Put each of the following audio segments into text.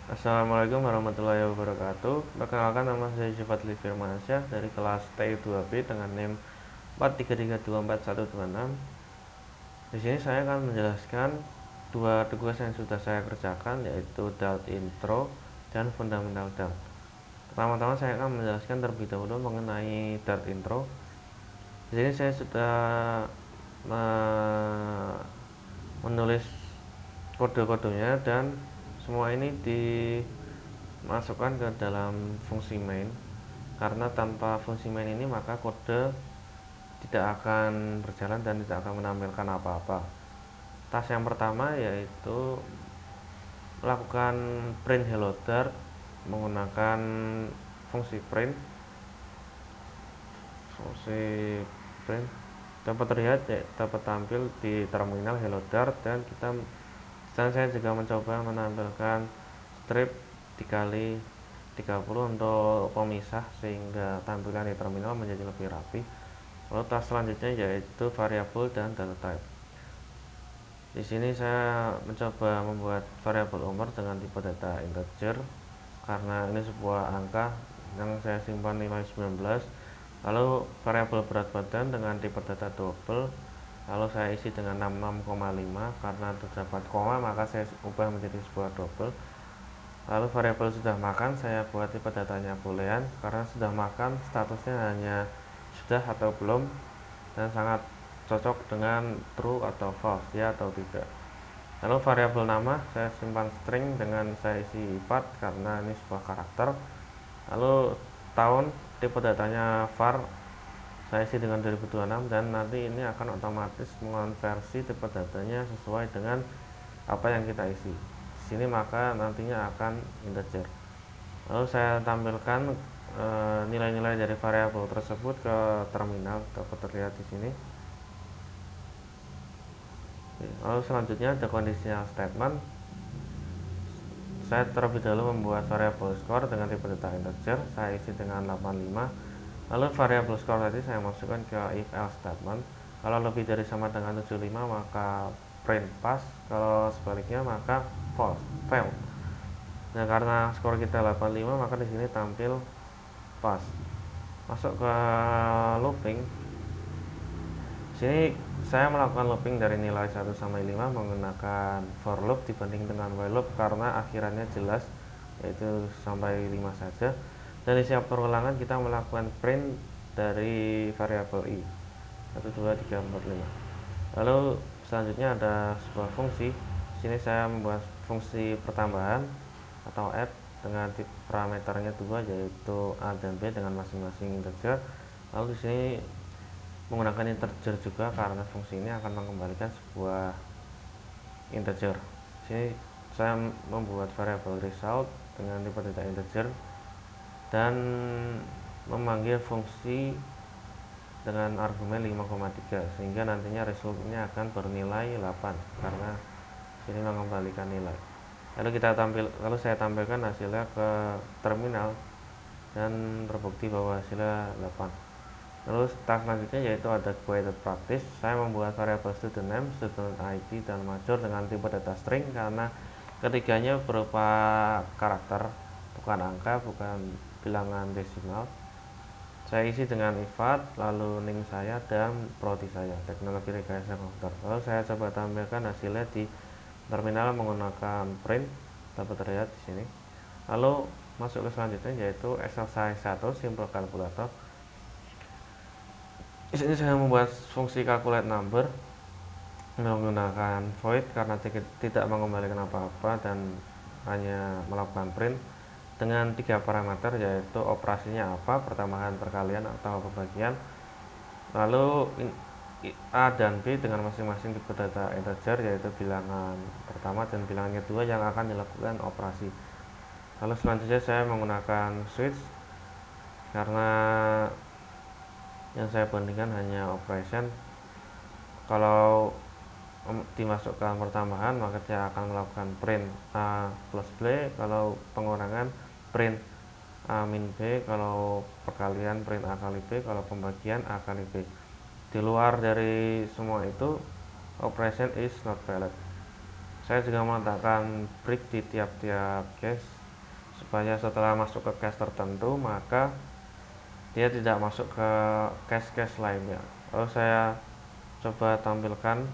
Assalamualaikum warahmatullahi wabarakatuh. Perkenalkan, nama saya Syafadli Firmansyah dari kelas T2B dengan NIM 433242126. Di sini saya akan menjelaskan dua tugas yang sudah saya kerjakan, yaitu Dart Intro dan Fundamental Dart. Pertama-tama saya akan menjelaskan terlebih dahulu mengenai Dart Intro. Di sini saya sudah menulis kode-kodenya dan semua ini dimasukkan ke dalam fungsi main, karena tanpa fungsi main ini maka kode tidak akan berjalan dan tidak akan menampilkan apa-apa. Tas yang pertama yaitu melakukan print hello Dart menggunakan fungsi print. Dapat terlihat, dapat tampil di terminal hello Dart, dan saya juga mencoba menampilkan strip dikali 30 untuk pemisah sehingga tampilan di terminal menjadi lebih rapi. Lalu tas selanjutnya yaitu variabel dan data type. Di sini saya mencoba membuat variabel umur dengan tipe data integer karena ini sebuah angka yang saya simpan nilai 19. Lalu variabel berat badan dengan tipe data double, lalu saya isi dengan 66,5 karena terdapat koma maka saya ubah menjadi sebuah double. Lalu variabel sudah makan saya buat tipe datanya boolean karena sudah makan statusnya hanya sudah atau belum, dan sangat cocok dengan true atau false, ya atau tidak. Lalu variabel nama saya simpan string dengan saya isi 4 karena ini sebuah karakter. Lalu tahun, tipe datanya var, saya isi dengan 2026, dan nanti ini akan otomatis mengonversi tipe datanya sesuai dengan apa yang kita isi di sini, maka nantinya akan integer. Lalu saya tampilkan nilai-nilai dari variabel tersebut ke terminal, dapat terlihat di sini. Lalu selanjutnya ada conditional statement. Saya terlebih dahulu membuat variabel score dengan tipe data integer, saya isi dengan 85. Lalu variabel score tadi saya masukkan ke if else statement. Kalau lebih dari sama dengan 75 maka print pass, kalau sebaliknya maka false, fail. Nah, karena skor kita 85 maka di sini tampil pass. Masuk ke looping. Sini saya melakukan looping dari nilai 1 sampai 5 menggunakan for loop dibanding dengan while loop karena akhirannya jelas, yaitu sampai 5 saja. Dan di setiap perulangan kita melakukan print dari variabel i 1, 2, 3, 4, 5. Lalu selanjutnya ada sebuah fungsi. Di sini saya membuat fungsi pertambahan atau add dengan parameternya 2, yaitu a dan b dengan masing-masing integer. Lalu di sini menggunakan integer juga karena fungsi ini akan mengembalikan sebuah integer. Di sini saya membuat variabel result dengan tipe data integer dan memanggil fungsi dengan argumen 5,3 sehingga nantinya resultnya akan bernilai 8 karena sini mengembalikan nilai. Lalu saya tampilkan hasilnya ke terminal dan terbukti bahwa hasilnya 8. Lalu tas selanjutnya yaitu ada created practice. Saya membuat variabel student name, student ID, dan major dengan tipe data string karena ketiganya berupa karakter, bukan angka, bukan bilangan desimal. Saya isi dengan ifat, lalu ning saya dan prodi saya, teknologi rekayasa komputer. Lalu saya coba tampilkan hasilnya di terminal menggunakan print, dapat terlihat di sini. Lalu masuk ke selanjutnya yaitu exercise 1 simple calculator. Di sini saya membuat fungsi calculate number menggunakan void karena tidak mengembalikan apa-apa dan hanya melakukan print dengan 3 parameter, yaitu operasinya apa, pertambahan, perkalian, atau pembagian. Lalu a dan b dengan masing-masing tipe data integer, yaitu bilangan pertama dan bilangan kedua yang akan dilakukan operasi. Lalu selanjutnya saya menggunakan switch karena yang saya bandingkan hanya operation. Kalau dimasukkan pertambahan maka dia akan melakukan print a plus b, kalau pengurangan print a min b, kalau perkalian print a kali b, kalau pembagian a kali b. Di luar dari semua itu, operation is not valid. Saya juga meletakkan break di tiap-tiap case supaya setelah masuk ke case tertentu maka dia tidak masuk ke case-case lainnya. Lalu saya coba tampilkan,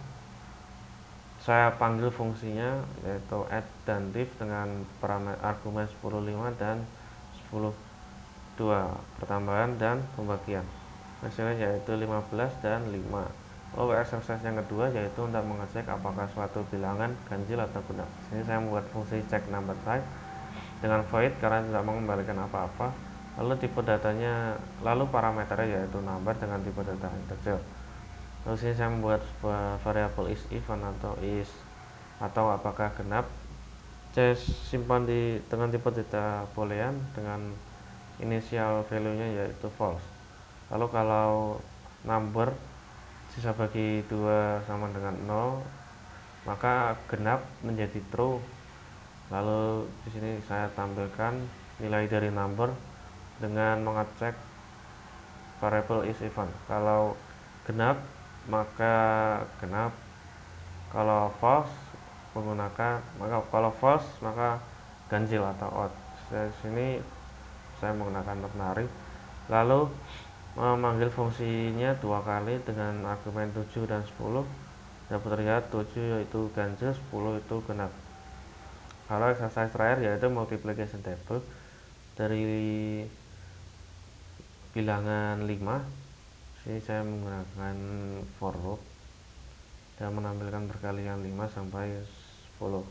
saya panggil fungsinya yaitu add dan div dengan parameter argumen 10.5 dan 10.2 pertambahan dan pembagian. Hasilnya yaitu 15 dan 5. Lalu exercise yang kedua yaitu untuk mengecek apakah suatu bilangan ganjil atau genap. Sini saya membuat fungsi check number type dengan void karena tidak mengembalikan apa-apa. Lalu tipe datanya, lalu parameternya yaitu number dengan tipe data integer. Lalu sini saya membuat sebuah variabel is even atau apakah genap. C simpan dengan tipe data boolean dengan initial value-nya yaitu false. Lalu kalau number sisa bagi 2 sama dengan 0, maka genap menjadi true. Lalu di sini saya tampilkan nilai dari number dengan mengecek variable is even. Kalau genap maka genap, kalau false maka ganjil atau odd. Di sini saya menggunakan ternary. Lalu memanggil fungsinya 2 kali dengan argumen 7 dan 10. Dapat terlihat 7 yaitu ganjil, 10 itu genap. Kalau exercise terakhir yaitu multiplication table dari bilangan 5. Sini saya menggunakan for loop dan menampilkan perkalian 5 sampai 10.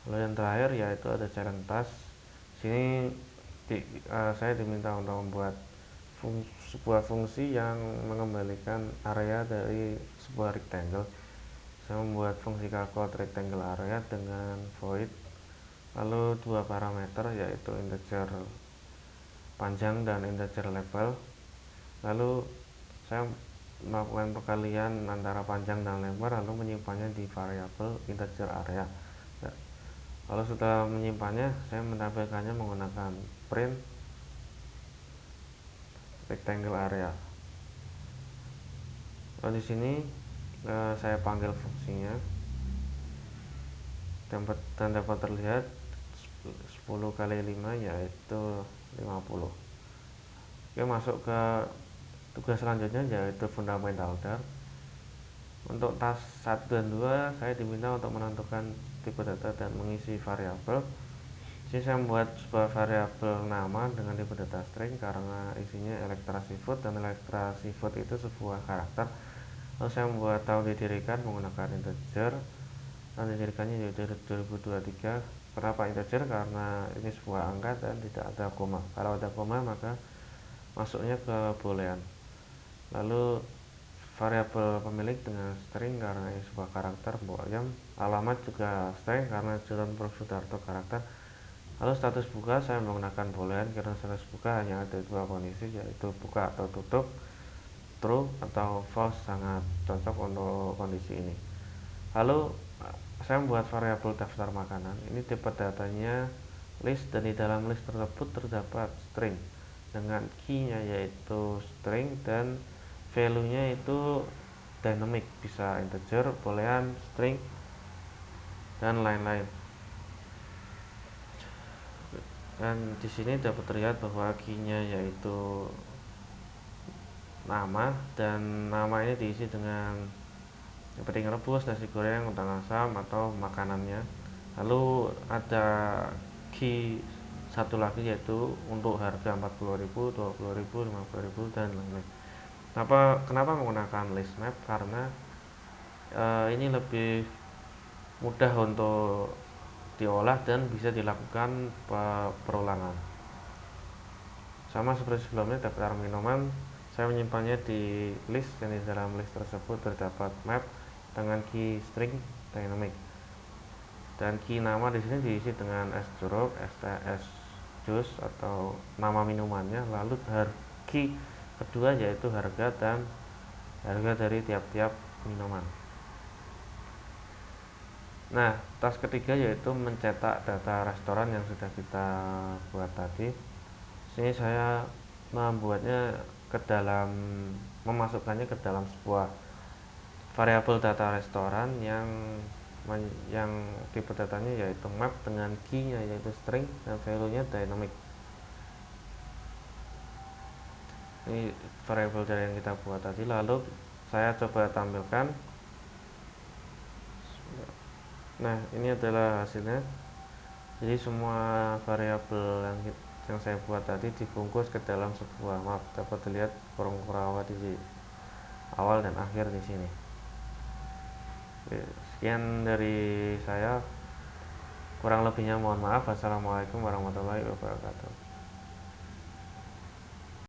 Lalu yang terakhir yaitu ada challenge task. Sini saya diminta untuk membuat sebuah fungsi yang mengembalikan area dari sebuah rectangle. Saya membuat fungsi calculate rectangle area dengan void, lalu 2 parameter yaitu integer panjang dan integer level. Lalu saya melakukan perkalian antara panjang dan lebar lalu menyimpannya di variabel integer area. Lalu setelah menyimpannya, saya menampilkannya menggunakan print rectangle area. Lalu di sini saya panggil fungsinya dan dapat terlihat 10 kali 5 yaitu 50. Oke, masuk ke tugas selanjutnya yaitu fundamental dart. Untuk task 1 dan 2 saya diminta untuk menentukan tipe data dan mengisi variabel. Jadi saya membuat sebuah variabel nama dengan tipe data string karena isinya Electra Seafood, dan Electra Seafood itu sebuah karakter. Lalu saya membuat tahun didirikan menggunakan integer. Tahun didirikannya yaitu 2023. Kenapa integer? Karena ini sebuah angka dan tidak ada koma. Kalau ada koma maka masuknya ke boolean. Lalu variabel pemilik dengan string karena ini sebuah karakter boolean. Alamat juga string karena John Prof Sudarto karakter. Lalu status buka saya menggunakan boolean karena status buka hanya ada 2 kondisi yaitu buka atau tutup, true atau false, sangat cocok untuk kondisi ini. Lalu saya membuat variabel daftar makanan. Ini tipe datanya list dan di dalam list tersebut terdapat string dengan key-nya yaitu string dan value-nya itu dynamic, bisa integer, boolean, string dan lain-lain. Dan di sini dapat terlihat bahwa key-nya yaitu nama, dan nama ini diisi dengan piring rebus, nasi goreng, udang asam atau makanannya. Lalu ada key satu lagi yaitu untuk harga 40.000, 20.000, 50.000 dan lain-lain. Kenapa menggunakan list map? Karena ini lebih mudah untuk diolah dan bisa dilakukan perulangan. Sama seperti sebelumnya, daftar minuman saya menyimpannya di list, dan di dalam list tersebut terdapat map dengan key string dynamic. Dan key nama di sini diisi dengan es jeruk, es jus atau nama minumannya. Lalu key kedua yaitu harga dan harga dari tiap-tiap minuman. Nah, task ketiga yaitu mencetak data restoran yang sudah kita buat tadi. Sini saya memasukkannya ke dalam sebuah variabel data restoran yang tipe datanya yaitu map dengan key-nya yaitu string dan value-nya dynamic. Ini variabel dari yang kita buat tadi. Lalu saya coba tampilkan. Nah, ini adalah hasilnya. Jadi semua variabel yang saya buat tadi dibungkus ke dalam sebuah map. Dapat dilihat kurang-kurang di awal dan akhir di sini. Oke, sekian dari saya. Kurang lebihnya mohon maaf. Assalamualaikum warahmatullahi wabarakatuh.